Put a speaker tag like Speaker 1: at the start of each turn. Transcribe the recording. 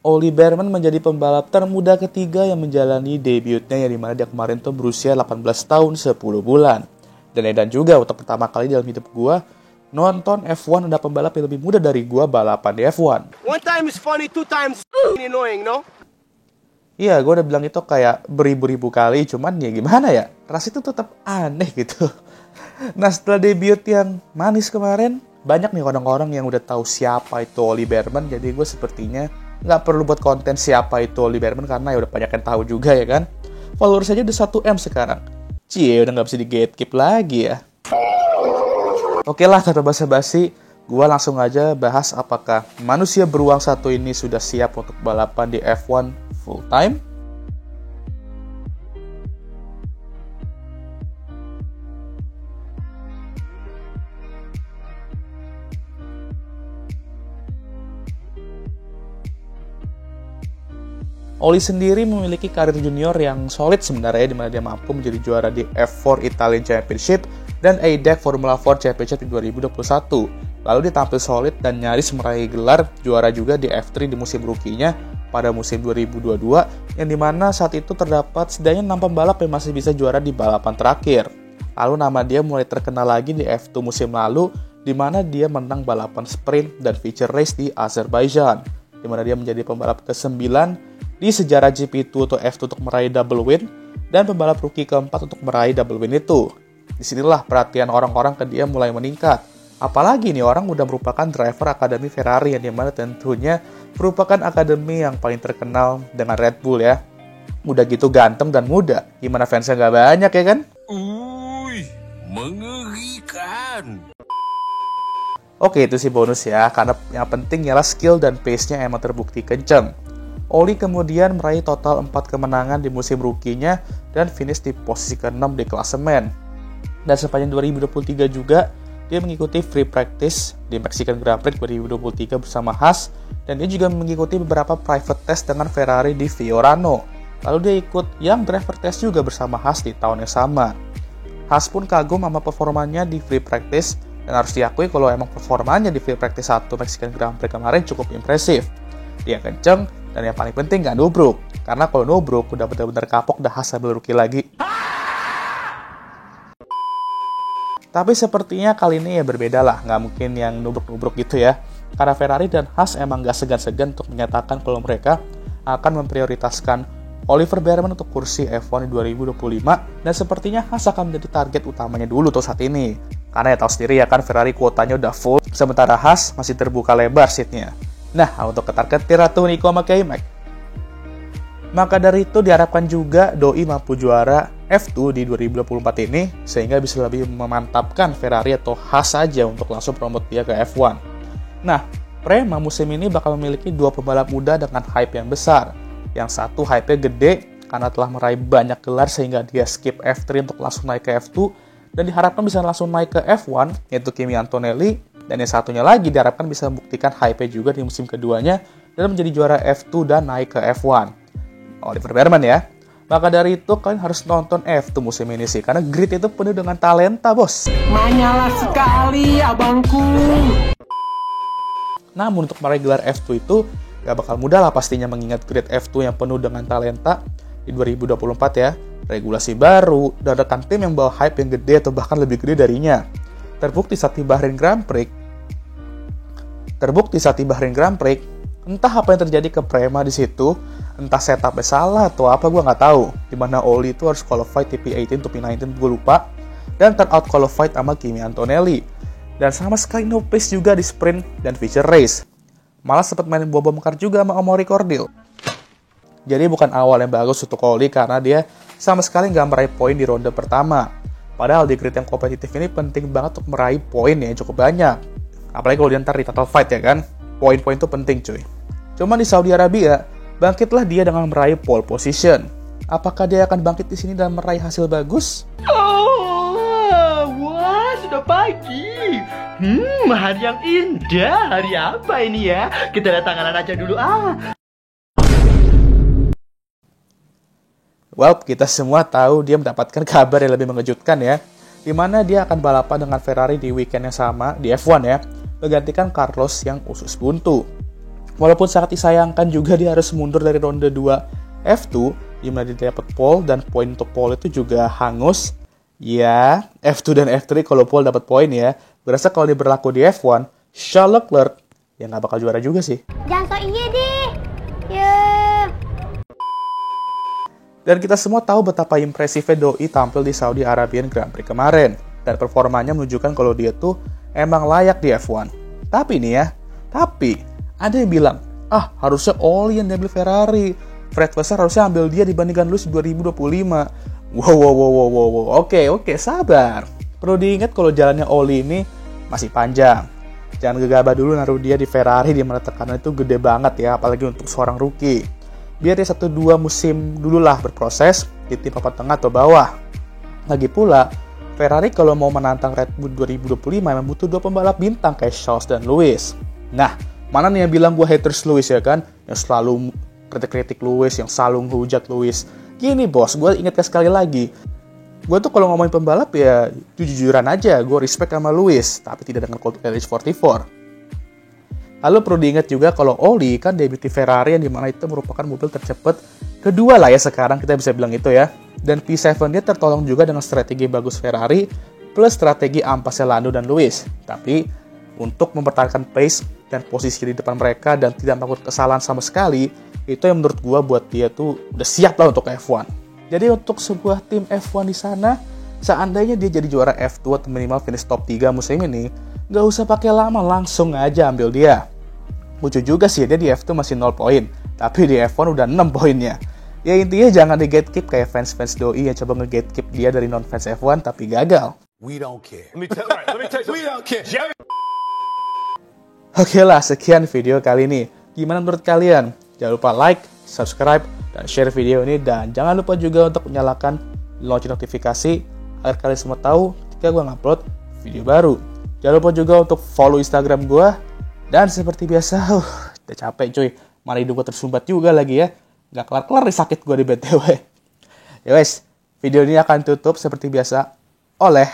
Speaker 1: Ollie Bearman menjadi pembalap termuda ketiga yang menjalani debutnya yang dimana dia kemarin tuh berusia 18 tahun 10 bulan. Dan juga untuk pertama kali dalam hidup gue nonton F1 ada pembalap yang lebih muda dari gue balapan di F1.
Speaker 2: One time is funny, two times annoying, no?
Speaker 1: Iya, gue udah bilang itu kayak beribu-ribu kali, cuman ya gimana ya, rasanya itu tetap aneh gitu. Nah setelah debut yang manis kemarin, banyak nih orang-orang yang udah tahu siapa itu Ollie Bearman, jadi gue sepertinya nggak perlu buat konten siapa itu Ollie Bearman karena ya udah banyak yang tahu juga ya kan. Followers aja udah 1M sekarang. Cie, udah nggak bisa di gatekeep lagi ya. Oke lah, tanpa basa-basi, gue langsung aja bahas apakah manusia beruang satu ini sudah siap untuk balapan di F1 full time. Ollie sendiri memiliki karir junior yang solid sebenarnya, di mana dia mampu menjadi juara di F4 Italian Championship dan ADAC Formula 4 Championship di 2021. Lalu dia tampil solid dan nyaris meraih gelar juara juga di F3 di musim rookie-nya pada musim 2022, yang dimana saat itu terdapat setidaknya 6 pembalap yang masih bisa juara di balapan terakhir. Lalu nama dia mulai terkenal lagi di F2 musim lalu, di mana dia menang balapan sprint dan feature race di Azerbaijan, di mana dia menjadi pembalap ke-9 di sejarah GP2 atau F2 untuk meraih double win, dan pembalap rookie keempat untuk meraih double win itu. Disinilah perhatian orang-orang ke dia mulai meningkat. Apalagi nih orang udah merupakan driver akademi Ferrari yang dimana tentunya merupakan akademi yang paling terkenal dengan Red Bull ya. Udah gitu ganteng dan muda, gimana fansnya gak banyak ya kan?
Speaker 2: Mengerikan.
Speaker 1: Oke, itu sih bonus ya, karena yang penting ialah skill dan pace-nya emang terbukti kenceng. Ollie kemudian meraih total 4 kemenangan di musim rookie-nya dan finish di posisi ke-6 di klasemen. Dan sepanjang 2023 juga, dia mengikuti free practice di Mexican Grand Prix 2023 bersama Haas, dan dia juga mengikuti beberapa private test dengan Ferrari di Fiorano. Lalu dia ikut Young Driver Test juga bersama Haas di tahun yang sama. Haas pun kagum sama performanya di free practice, dan harus diakui kalau emang performanya di free practice 1 Mexican Grand Prix kemarin cukup impresif. Dia kenceng, dan yang paling penting gak nubruk. Karena kalau nubruk udah benar-benar kapok dah Haas sambil rookie lagi. Tapi sepertinya kali ini ya berbeda lah. Gak mungkin yang nubruk-nubruk gitu ya. Karena Ferrari dan Haas emang gak segan-segan untuk menyatakan kalau mereka akan memprioritaskan Oliver Bearman untuk kursi F1 di 2025. Dan sepertinya Haas akan menjadi target utamanya dulu tuh saat ini. Karena ya tahu sendiri ya kan Ferrari kuotanya udah full. Sementara Haas masih terbuka lebar seatnya. Nah, untuk ketar-ketir Ratu Nico sama K-Mac. Maka dari itu diharapkan juga Doi mampu juara F2 di 2024 ini, sehingga bisa lebih memantapkan Ferrari atau Haas saja untuk langsung promote dia ke F1. Nah, Prema musim ini bakal memiliki 2 pembalap muda dengan hype yang besar. Yang satu hype-nya gede karena telah meraih banyak gelar sehingga dia skip F3 untuk langsung naik ke F2, dan diharapkan bisa langsung naik ke F1, yaitu Kimi Antonelli. Dan yang satunya lagi diharapkan bisa membuktikan hype juga di musim keduanya dan menjadi juara F2 dan naik ke F1. Oliver Bearman ya. Maka dari itu kalian harus nonton F2 musim ini sih, karena grid itu penuh dengan talenta bos.
Speaker 2: Menyala sekali abangku.
Speaker 1: Namun untuk meraih gelar F2 itu gak bakal mudah lah pastinya, mengingat grid F2 yang penuh dengan talenta di 2024 ya. Regulasi baru dan rekan tim yang bawa hype yang gede atau bahkan lebih gede darinya. Terbukti saat di Bahrain Grand Prix, entah apa yang terjadi ke Prema di situ, entah setupnya salah atau apa gue nggak tahu. Dimana Ollie itu harus qualified di P18 atau P19 gue lupa, dan turnout qualified sama Kimi Antonelli. Dan sama sekali no pace juga di sprint dan feature race. Malah sempat main bom kar juga sama Amaury Cordil. Jadi bukan awal yang bagus untuk Ollie karena dia sama sekali nggak meraih poin di ronde pertama. Padahal di grid yang kompetitif ini penting banget untuk meraih poin ya cukup banyak. Apalagi kalau dia ntar di total fight ya kan. Poin-poin itu penting cuy. Cuman di Saudi Arabia, bangkitlah dia dengan meraih pole position. Apakah dia akan bangkit di sini dan meraih hasil bagus?
Speaker 3: Wah, sudah pagi. Hari yang indah. Hari apa ini ya? Kita lihat tanganan aja dulu
Speaker 1: Well, kita semua tahu dia mendapatkan kabar yang lebih mengejutkan ya. Di mana dia akan balapan dengan Ferrari di weekend yang sama di F1 ya, menggantikan Carlos yang usus buntu. Walaupun sangat disayangkan juga dia harus mundur dari ronde 2 F2, dimana dia dapat pole dan poin untuk pole itu juga hangus. Ya, F2 dan F3 kalau pole dapat poin ya. Berasa kalau dia berlaku di F1, Charles Leclerc ya nggak bakal juara juga sih.
Speaker 4: Jangan so iya deh. Ya.
Speaker 1: Dan kita semua tahu betapa impresifnya Doi tampil di Saudi Arabian Grand Prix kemarin. Dan performanya menunjukkan kalau dia tuh emang layak di F1. Tapi nih ya, ada yang bilang, harusnya Oli yang ambil Ferrari. Fred Vasseur harusnya ambil dia dibandingkan Lewis 2025. Wow. Oke, sabar. Perlu diingat kalau jalannya Oli ini masih panjang. Jangan gegabah dulu naruh dia di Ferrari di mana tekanan itu gede banget ya, apalagi untuk seorang rookie. Biar dia 1-2 musim dulu lah berproses di tim papan tengah atau bawah. Lagi pula, Ferrari kalau mau menantang Red Bull 2025 memang butuh 2 pembalap bintang kayak Charles dan Lewis. Nah, mana nih yang bilang gue haters Lewis ya kan? Yang selalu kritik Lewis, yang selalu menghujat Lewis. Gini bos, gue ingatkan sekali lagi. Gue tuh kalau ngomongin pembalap ya jujuran aja, gue respect sama Lewis, tapi tidak dengan Colt LH44. Lalu perlu diingat juga kalau Oli kan debut di Ferrari yang dimana itu merupakan mobil tercepat kedua lah ya sekarang kita bisa bilang itu ya. Dan P7 dia tertolong juga dengan strategi bagus Ferrari plus strategi ampasnya Lando dan Lewis. Tapi untuk mempertahankan pace dan posisi di depan mereka dan tidak melakukan kesalahan sama sekali, itu yang menurut gue buat dia tuh udah siap lah untuk F1. Jadi untuk sebuah tim F1 di sana, seandainya dia jadi juara F2 atau minimal finish top 3 musim ini, gak usah pakai lama, langsung aja ambil dia. Lucu juga sih, dia di F2 masih 0 poin, tapi di F1 udah 6 poinnya. Ya intinya jangan di gatekeep kayak fans-fans Doi yang coba nge-gatekeep dia dari non-fans F1 tapi gagal.
Speaker 2: We don't care. Let me tell you, we don't care.
Speaker 1: Oke lah, sekian video kali ini. Gimana menurut kalian? Jangan lupa like, subscribe, dan share video ini. Dan jangan lupa juga untuk menyalakan lonceng notifikasi agar kalian semua tahu ketika gue ngupload video baru. Jangan lupa juga untuk follow Instagram gue. Dan seperti biasa, udah capek cuy. Mana hidung gue tersumbat juga lagi ya. Gak kelar-kelar nih sakit gue di BTW. Ya wes, video ini akan tutup seperti biasa oleh